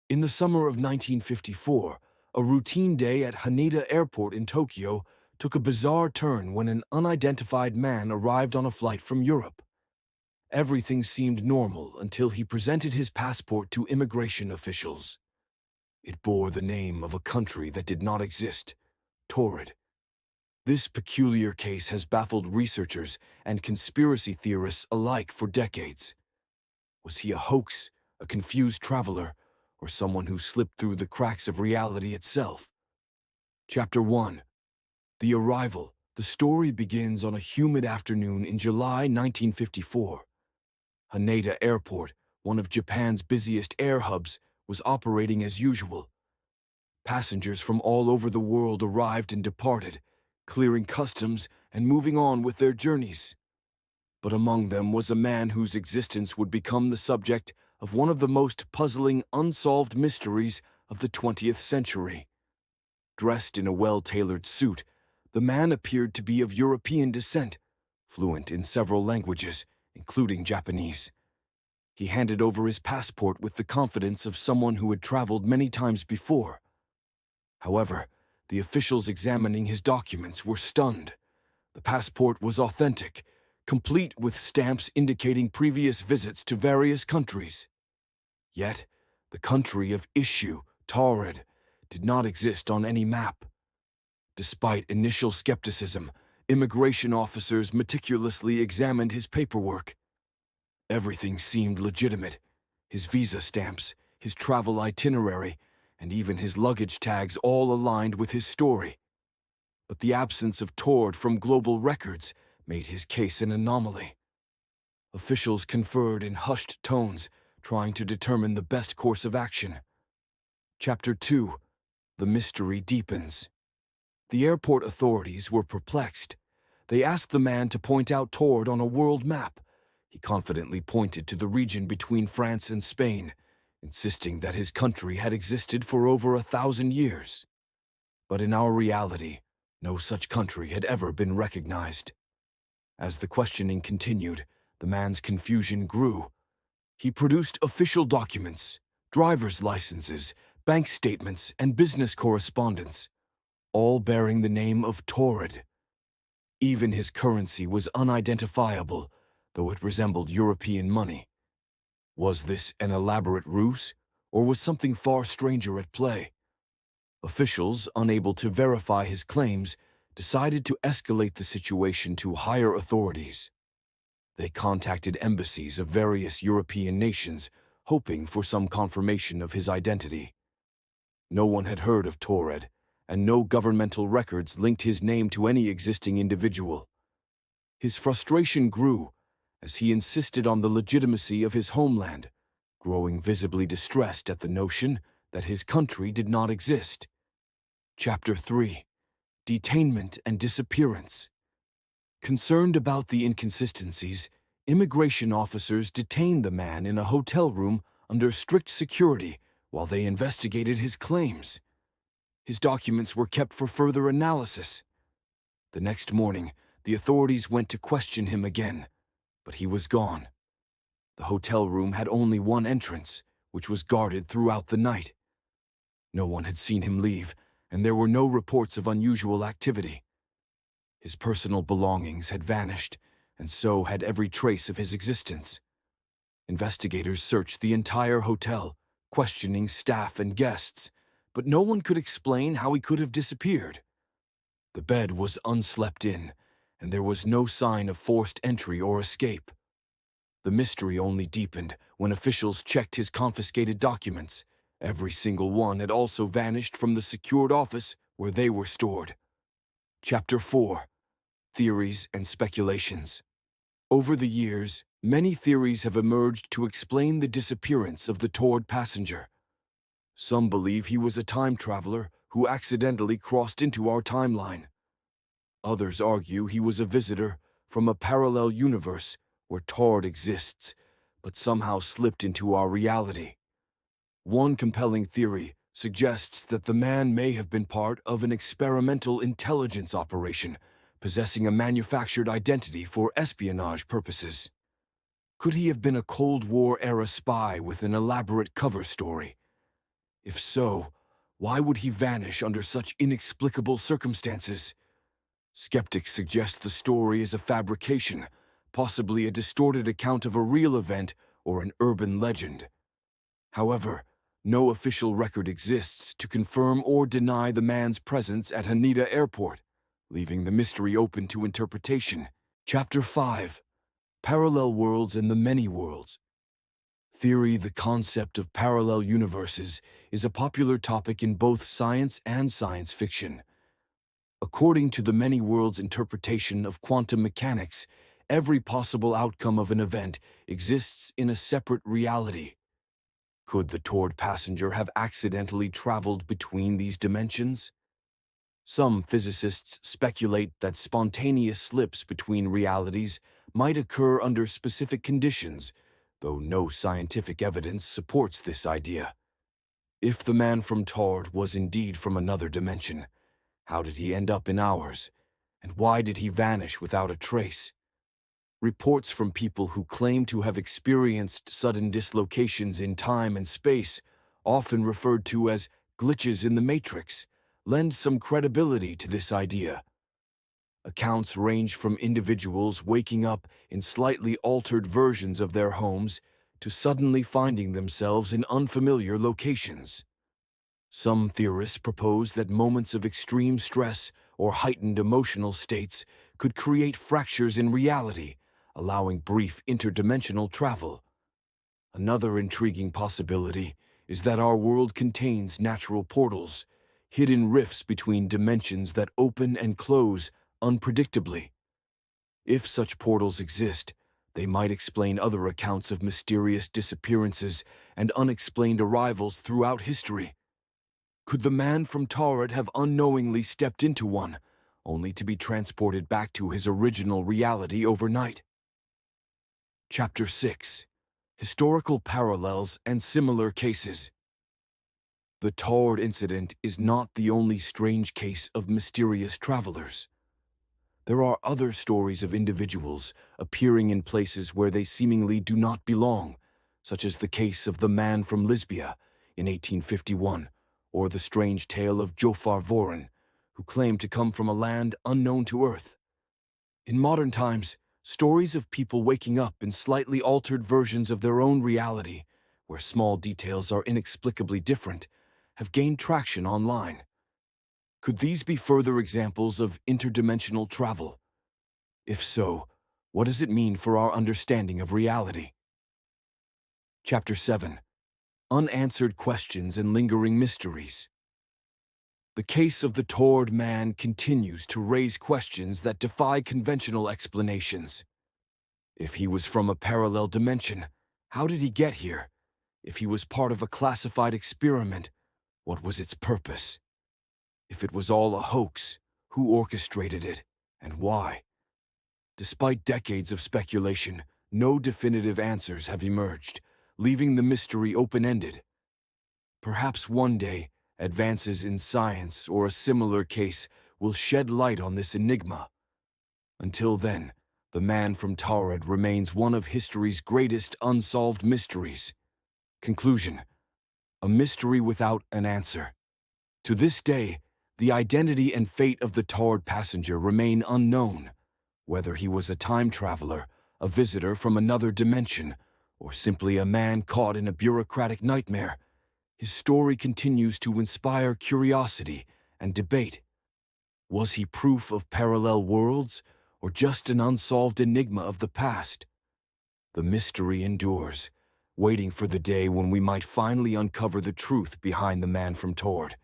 In the summer of 1954, a routine day at Haneda Airport in Tokyo took a bizarre turn when an unidentified man arrived on a flight from Europe. Everything seemed normal until he presented his passport to immigration officials. It bore the name of a country that did not exist, Taured. This peculiar case has baffled researchers and conspiracy theorists alike for decades. Was he a hoax, a confused traveler, or someone who slipped through the cracks of reality itself? Chapter 1. The Arrival. The story begins on a humid afternoon in July 1954. Haneda Airport, one of Japan's busiest air hubs, was operating as usual. Passengers from all over the world arrived and departed, clearing customs and moving on with their journeys. But among them was a man whose existence would become the subject of one of the most puzzling unsolved mysteries of the 20th century. Dressed in a well-tailored suit, the man appeared to be of European descent, fluent in several languages, including Japanese. He handed over his passport with the confidence of someone who had traveled many times before. However, the officials examining his documents were stunned. The passport was authentic, complete with stamps indicating previous visits to various countries. Yet, the country of issue, Taureda, did not exist on any map. Despite initial skepticism, immigration officers meticulously examined his paperwork. Everything seemed legitimate: his visa stamps, his travel itinerary, and even his luggage tags all aligned with his story. But the absence of Taured from global records made his case an anomaly. Officials conferred in hushed tones, trying to determine the best course of action. Chapter 2. The mystery deepens. The airport authorities were perplexed. They asked the man to point out Taured on a world map. He confidently pointed to the region between France and Spain, insisting that his country had existed for over 1,000 years. But in our reality, no such country had ever been recognized. As the questioning continued, the man's confusion grew. He produced official documents, driver's licenses, bank statements, and business correspondence, all bearing the name of Taured. Even his currency was unidentifiable, though it resembled European money. Was this an elaborate ruse, or was something far stranger at play? Officials, unable to verify his claims, decided to escalate the situation to higher authorities. They contacted embassies of various European nations, hoping for some confirmation of his identity. No one had heard of Taured, and no governmental records linked his name to any existing individual. His frustration grew as he insisted on the legitimacy of his homeland, growing visibly distressed at the notion that his country did not exist. Chapter 3. Detainment and Disappearance. Concerned about the inconsistencies, immigration officers detained the man in a hotel room under strict security while they investigated his claims. His documents were kept for further analysis. The next morning, the authorities went to question him again, but he was gone. The hotel room had only one entrance, which was guarded throughout the night. No one had seen him leave, and there were no reports of unusual activity. His personal belongings had vanished, and so had every trace of his existence. Investigators searched the entire hotel, questioning staff and guests, but no one could explain how he could have disappeared. The bed was unslept in, and there was no sign of forced entry or escape. The mystery only deepened when officials checked his confiscated documents. Every single one had also vanished from the secured office where they were stored. Chapter 4. Theories and Speculations. Over the years, many theories have emerged to explain the disappearance of the Taured Passenger. Some believe he was a time traveler who accidentally crossed into our timeline. Others argue he was a visitor from a parallel universe where Taured exists, but somehow slipped into our reality. One compelling theory suggests that the man may have been part of an experimental intelligence operation, possessing a manufactured identity for espionage purposes. Could he have been a Cold War-era spy with an elaborate cover story? If so, why would he vanish under such inexplicable circumstances? Skeptics suggest the story is a fabrication, possibly a distorted account of a real event or an urban legend. However, no official record exists to confirm or deny the man's presence at Haneda Airport, leaving the mystery open to interpretation. Chapter 5: Parallel Worlds and the Many Worlds. The concept of parallel universes, is a popular topic in both science and science fiction. According to the many worlds interpretation of quantum mechanics, every possible outcome of an event exists in a separate reality. Could the Taured Passenger have accidentally traveled between these dimensions? Some physicists speculate that spontaneous slips between realities might occur under specific conditions, though no scientific evidence supports this idea. If the man from Taured was indeed from another dimension, how did he end up in ours? And why did he vanish without a trace? Reports from people who claim to have experienced sudden dislocations in time and space, often referred to as glitches in the matrix, lend some credibility to this idea. Accounts range from individuals waking up in slightly altered versions of their homes to suddenly finding themselves in unfamiliar locations. Some theorists propose that moments of extreme stress or heightened emotional states could create fractures in reality, allowing brief interdimensional travel. Another intriguing possibility is that our world contains natural portals, hidden rifts between dimensions that open and close unpredictably. If such portals exist, they might explain other accounts of mysterious disappearances and unexplained arrivals throughout history. Could the man from Taureda have unknowingly stepped into one, only to be transported back to his original reality overnight? Chapter 6: Historical Parallels and Similar Cases. The Taured incident is not the only strange case of mysterious travelers. There are other stories of individuals appearing in places where they seemingly do not belong, such as the case of the man from Lisbia in 1851, or the strange tale of Jofar Voren, who claimed to come from a land unknown to Earth. In modern times, stories of people waking up in slightly altered versions of their own reality, where small details are inexplicably different, have gained traction online. Could these be further examples of interdimensional travel? If so, what does it mean for our understanding of reality? Chapter 7: Unanswered Questions and Lingering Mysteries. The case of the Taured Man continues to raise questions that defy conventional explanations. If he was from a parallel dimension, how did he get here? If he was part of a classified experiment, what was its purpose? If it was all a hoax, who orchestrated it, and why? Despite decades of speculation, no definitive answers have emerged, leaving the mystery open-ended. Perhaps one day, advances in science or a similar case will shed light on this enigma. Until then, the man from Taureda remains one of history's greatest unsolved mysteries. Conclusion: a mystery without an answer. To this day, the identity and fate of the Taured Passenger remain unknown. Whether he was a time traveler, a visitor from another dimension, or simply a man caught in a bureaucratic nightmare, his story continues to inspire curiosity and debate. Was he proof of parallel worlds, or just an unsolved enigma of the past? The mystery endures, waiting for the day when we might finally uncover the truth behind the man from Taureda.